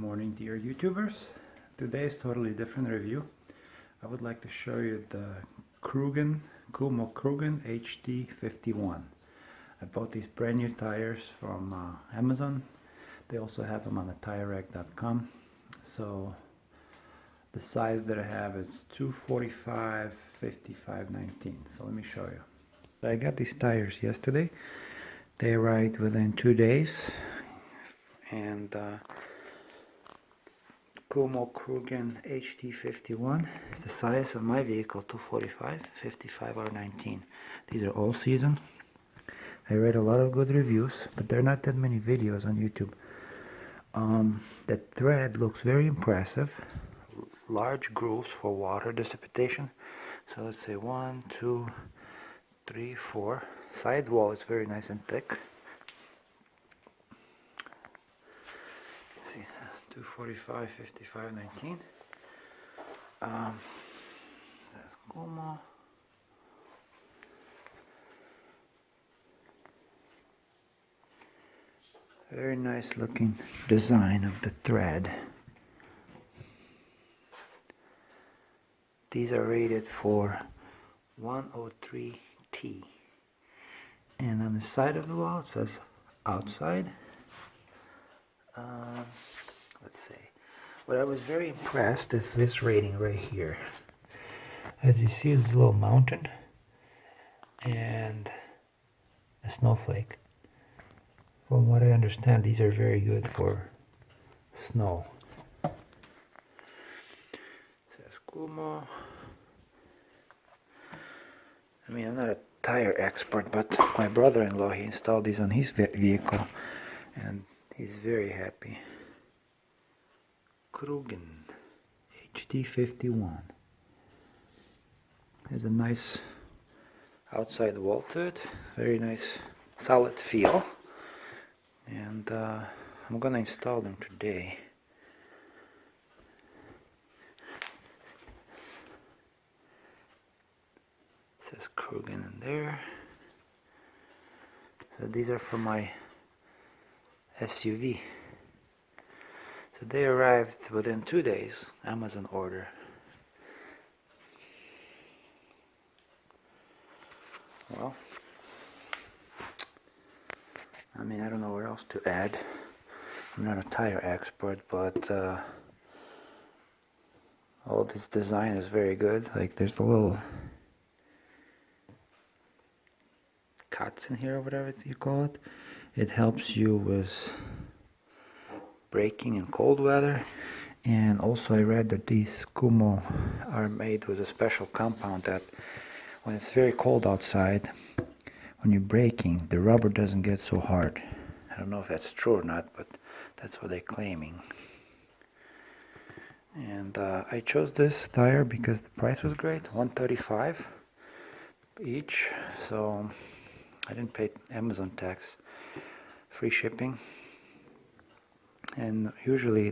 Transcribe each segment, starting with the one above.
morning, dear YouTubers. Today's totally different review. I would like to show you the Kumho Crugen HT51. I bought these brand new tires from Amazon. They also have them on the TireRack.com. So the size that I have is 245 55 19. So let me show you. So I got these tires yesterday. They arrived within 2 days, and Kumho Crugen HT51 is the size of my vehicle, 245, 55 or 19. These are all season. I read a lot of good reviews, but there are not that many videos on YouTube. The thread looks very impressive. Large grooves for water dissipation. So let's say 1, 2, 3, 4. Sidewall is very nice and thick. 245 55 19. Says Kumho. Very nice looking design of the thread. These are rated for 103T. And on the side of the wall it says outside. Let's see. What I was very impressed is this rating right here. As you see, it's a little mountain and a snowflake. From what I understand, these are very good for snow. It says Kumho. I mean, I'm not a tire expert, but my brother-in-law, he installed these on his vehicle and he's very happy. Crugen HT51 has a nice outside wall to it, very nice solid feel, and I'm gonna install them today. It says Crugen in there. So these are for my SUV. So they arrived within 2 days, Amazon order. Well, I mean, I don't know what else to add. I'm not a tire expert, but all this design is very good. Like, there's a little cuts in here or whatever you call it. It helps you with braking in cold weather, and also I read that these Kumho are made with a special compound that when it's very cold outside, when you're braking, the rubber doesn't get so hard. I don't know if that's true or not, but that's what they're claiming. And I chose this tire because the price was great, $135 each, so I didn't pay Amazon tax, free shipping. And usually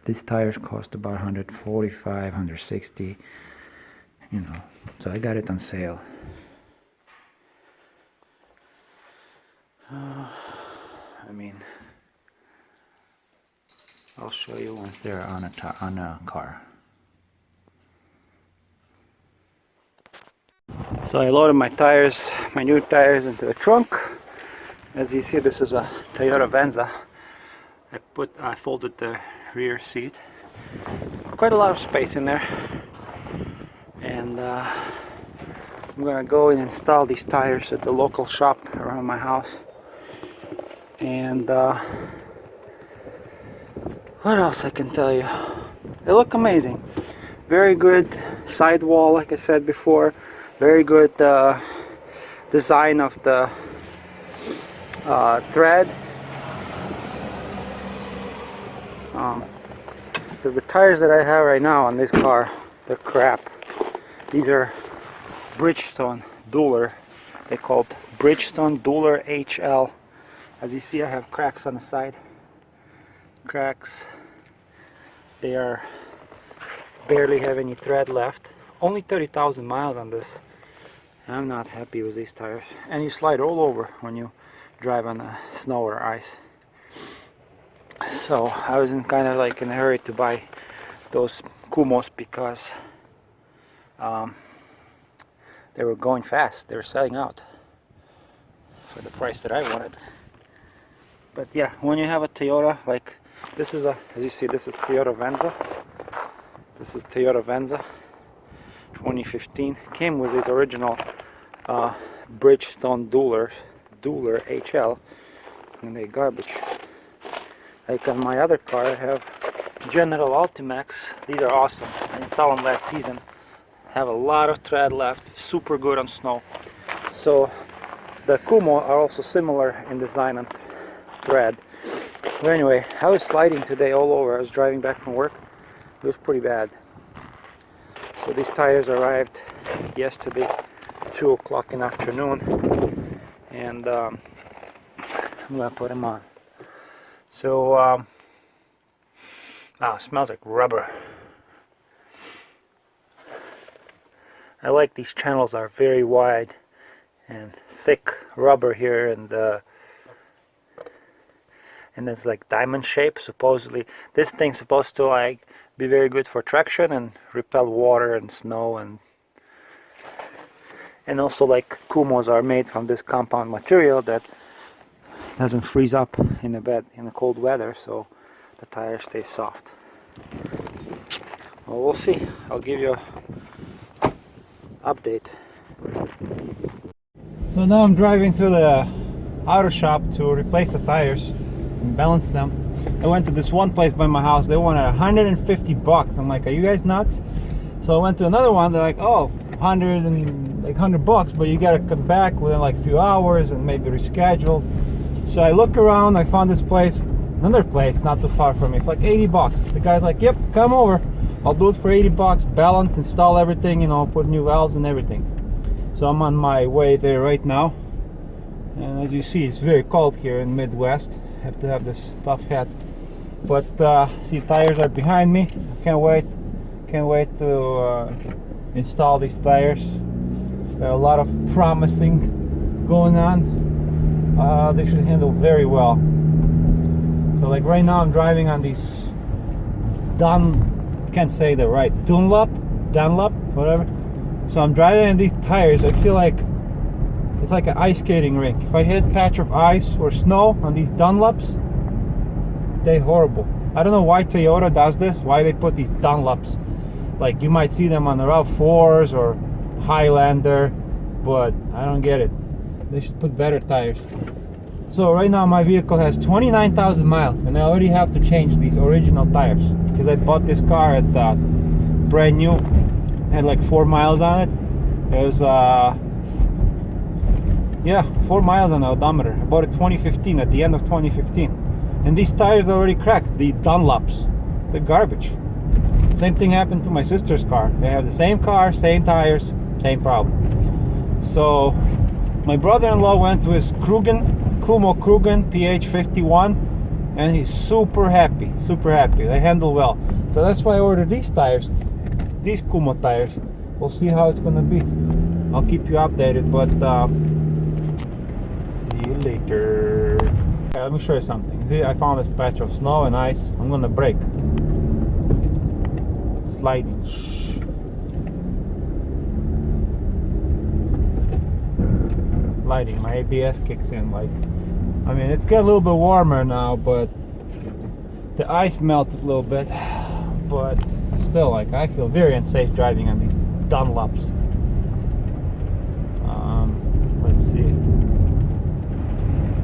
these tires cost about 145, 160, you know, so I got it on sale. I mean, I'll show you once they're on a car. So I loaded my tires, my new tires, into the trunk. As you see, this is a Toyota Venza. I folded the rear seat. Quite a lot of space in there, and I'm gonna go and install these tires at the local shop around my house. And what else I can tell you? They look amazing. Very good sidewall, like I said before. Very good design of the thread. Because the tires that I have right now on this car, they're crap. These are Bridgestone Dueler. They're called Bridgestone Dueler HL. As you see, I have cracks on the side. Cracks. They are barely have any thread left. Only 30,000 miles on this. I'm not happy with these tires. And you slide all over when you drive on snow or ice. So I was in kind of like in a hurry to buy those Kumhos because they were going fast. They were selling out for the price that I wanted. But yeah, when you have a Toyota, like this is a, as you see, this is Toyota Venza. This is Toyota Venza 2015. Came with his original Bridgestone Dueler HL, and they garbage. Like on my other car, I have General Ultimax. These are awesome. I installed them last season. Have a lot of tread left. Super good on snow. So the Kumho are also similar in design and tread. But anyway, I was sliding today all over. I was driving back from work. It was pretty bad. So these tires arrived yesterday, 2 o'clock in the afternoon, and I'm gonna put them on. So wow, it smells like rubber. I like these channels, are very wide and thick rubber here, and it's like diamond shape. Supposedly this thing's supposed to like be very good for traction and repel water and snow, and also like Kumhos are made from this compound material that doesn't freeze up in the cold weather, so the tires stay soft. Well, we'll see. I'll give you an update. So now I'm driving to the auto shop to replace the tires and balance them. I went to this one place by my house. They wanted 150 bucks. I'm like, are you guys nuts? So I went to another one. They're like, oh, 100 bucks, but you gotta come back within like a few hours and maybe reschedule. So I look around, I found this place, another place not too far from me, for like 80 bucks. The guy's like, yep, come over. I'll do it for 80 bucks, balance, install everything, you know, put new valves and everything. So I'm on my way there right now. And as you see, it's very cold here in Midwest. I have to have this tough hat. But see, tires are behind me. I can't wait to install these tires. There are a lot of promising going on. They should handle very well. So like right now I'm driving on these can't say the right, Dunlop, whatever. So I'm driving on these tires. I feel like it's like an ice skating rink. If I hit a patch of ice or snow on these Dunlops, they're horrible. I don't know why Toyota does this, why they put these Dunlops. Like you might see them on the RAV4s or Highlander, but I don't get it. They should put better tires. So right now my vehicle has 29,000 miles and I already have to change these original tires because I bought this car at brand new, had like 4 miles on it. It was yeah, 4 miles on the odometer. I bought it 2015, at the end of 2015, and these tires are already cracked. The Dunlops, they're garbage. Same thing happened to my sister's car. They have the same car, same tires, same problem. So my brother-in-law went to his Kumho Crugen HT51, and he's super happy. They handle well. So that's why I ordered these tires, these Kumho tires. We'll see how it's gonna be. I'll keep you updated, but see you later. Okay, let me show you something. See, I found this patch of snow and ice. I'm gonna brake. Sliding. Sliding. My ABS kicks in. Like, I mean, it's getting a little bit warmer now, but the ice melted a little bit. But still, like, I feel very unsafe driving on these Dunlops. Let's see.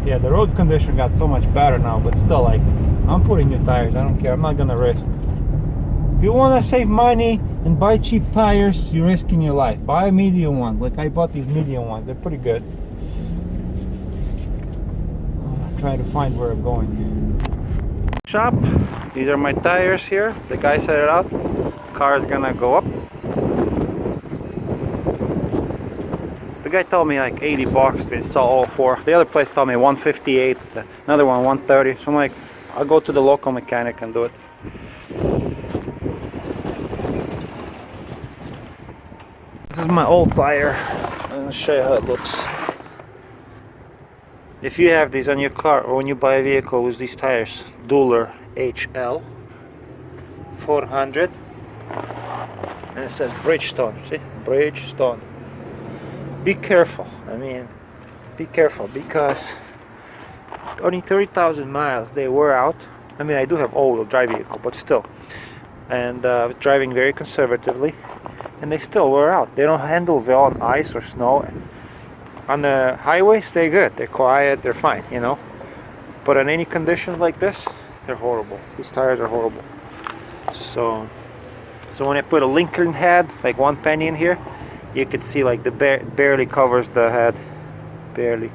Yeah, the road condition got so much better now, but still, like, I'm putting new tires. I don't care. I'm not gonna risk. If you want to save money and buy cheap tires, you're risking your life. Buy a medium one. Like, I bought these medium ones. They're pretty good. I'm trying to find where I'm going. Shop. These are my tires here. The guy set it out. Car is gonna go up. The guy told me like 80 bucks to install all 4. The other place told me 158. Another one 130. So I'm like, I'll go to the local mechanic and do it. This is my old tire. I'm gonna show you how it looks. if you have these on your car or when you buy a vehicle with these tires, Dueler HL 400, and it says Bridgestone. See, Bridgestone. Be careful. I mean, be careful, because only 30,000 miles they wear out. I mean, I do have all-wheel drive vehicle, but still, and driving very conservatively, and they still wear out. They don't handle well on ice or snow. On the highways, they're good. They're quiet. They're fine, you know. But in any conditions like this, they're horrible. These tires are horrible. So when I put a Lincoln head, like one penny in here, you could see like the barely covers the head, barely.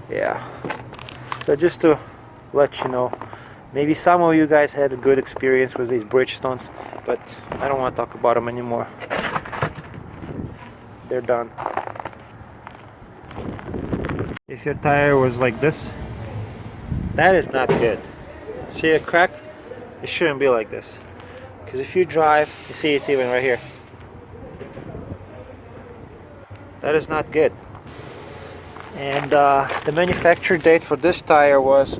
Yeah. So just to let you know, maybe some of you guys had a good experience with these Bridgestones, but I don't want to talk about them anymore. They're done. If your tire was like this, that is not good. See a crack? It shouldn't be like this. Because if you drive, you see it's even right here. That is not good. And the manufacture date for this tire was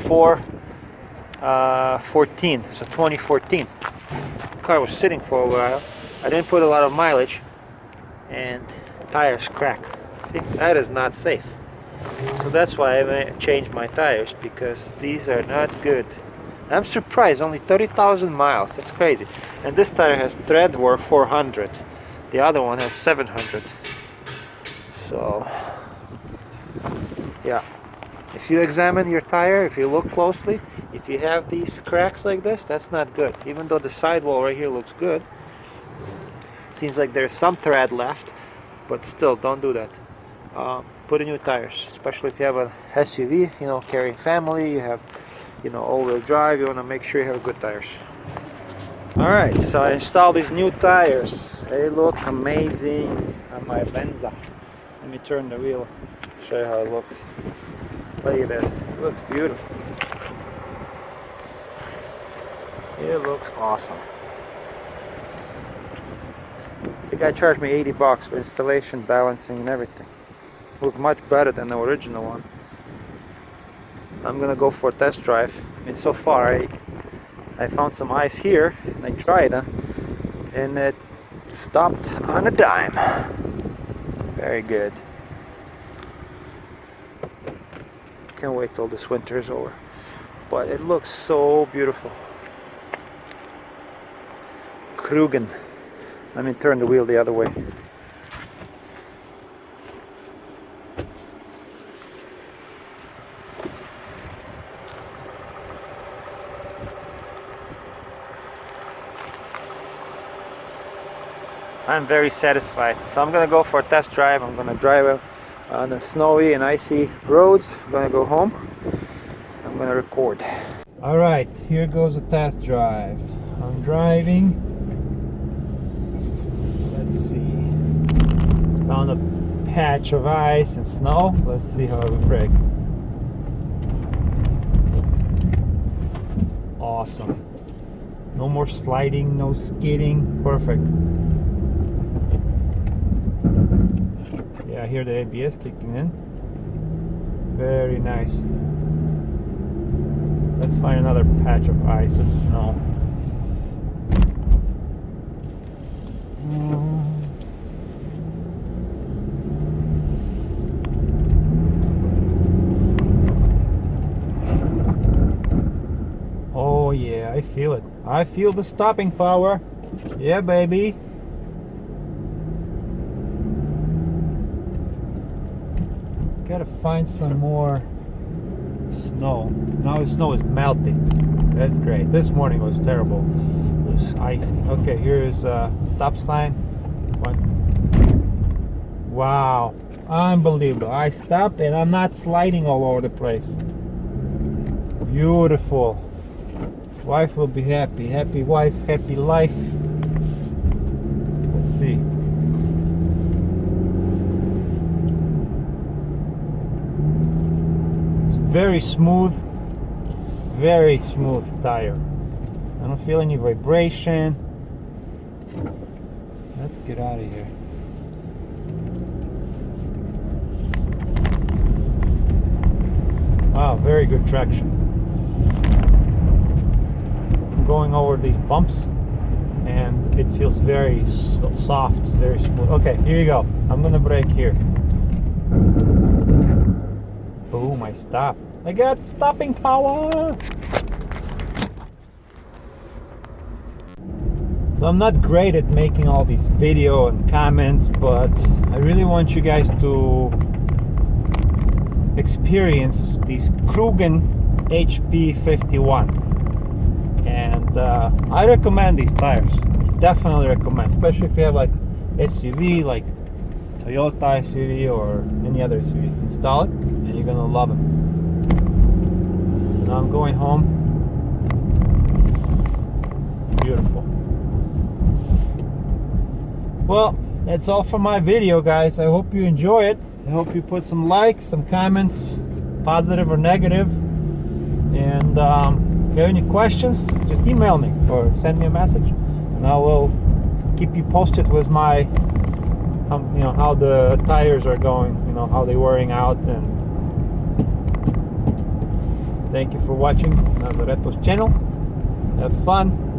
4/14, so 2014. The car was sitting for a while. I didn't put a lot of mileage, and tires crack. See, that is not safe. So that's why I changed my tires, because these are not good. I'm surprised, only 30,000 miles. That's crazy. And this tire has tread wear 400. The other one has 700. So yeah, if you examine your tire, if you look closely, if you have these cracks like this, that's not good. Even though the sidewall right here looks good, seems like there's some tread left, but still, don't do that. Put in new tires, especially if you have a SUV, you know, carrying family, you have, you know, all-wheel drive, you want to make sure you have good tires. Alright, so I installed these new tires. They look amazing on my Venza. Let me turn the wheel, show you how it looks. Look at this, it looks beautiful. It looks awesome. The guy charged me 80 bucks for installation, balancing, and everything. Look much better than the original one. I'm gonna go for a test drive. And so far I found some ice here and I tried it and it stopped on a dime. Very good. Can't wait till this winter is over. But it looks so beautiful. Crugen. Let me turn the wheel the other way. I'm very satisfied. So I'm gonna go for a test drive. I'm gonna drive on the snowy and icy roads. I'm gonna go home. I'm gonna record. All right, here goes a test drive. I'm driving. Let's see. Found a patch of ice and snow. Let's see how it would brake. Awesome. No more sliding, no skidding. Perfect. Yeah, I hear the ABS kicking in. Very nice. Let's find another patch of ice and snow. Oh yeah, I feel it. I feel the stopping power. Yeah, baby. Gotta find some more snow. Now the snow is melting. That's great. This morning was terrible. It was icy. Okay, here is a stop sign. One. Wow, unbelievable. I stopped and I'm not sliding all over the place. Beautiful. Wife will be happy. Happy wife, happy life. Let's see. Very smooth tire. I don't feel any vibration. Let's get out of here. good traction. I'm going over these bumps and it feels very soft, very smooth. Okay, here you go. I'm gonna brake here. Boom, I stopped. I got stopping power. So I'm not great at making all these video and comments, but I really want you guys to experience these Crugen HP51. And I recommend these tires. Definitely recommend, especially if you have like SUV, like Toyota SUV or any other SUV. Install it and you're gonna love it. Now I'm going home. Beautiful. Well, that's all for my video, guys. I hope you enjoy it. I hope you put some likes, some comments, positive or negative. And if you have any questions, just email me or send me a message, and I will keep you posted with my, you know, how the tires are going, you know, how they're wearing out. And thank you for watching Nazareto's channel. Have fun.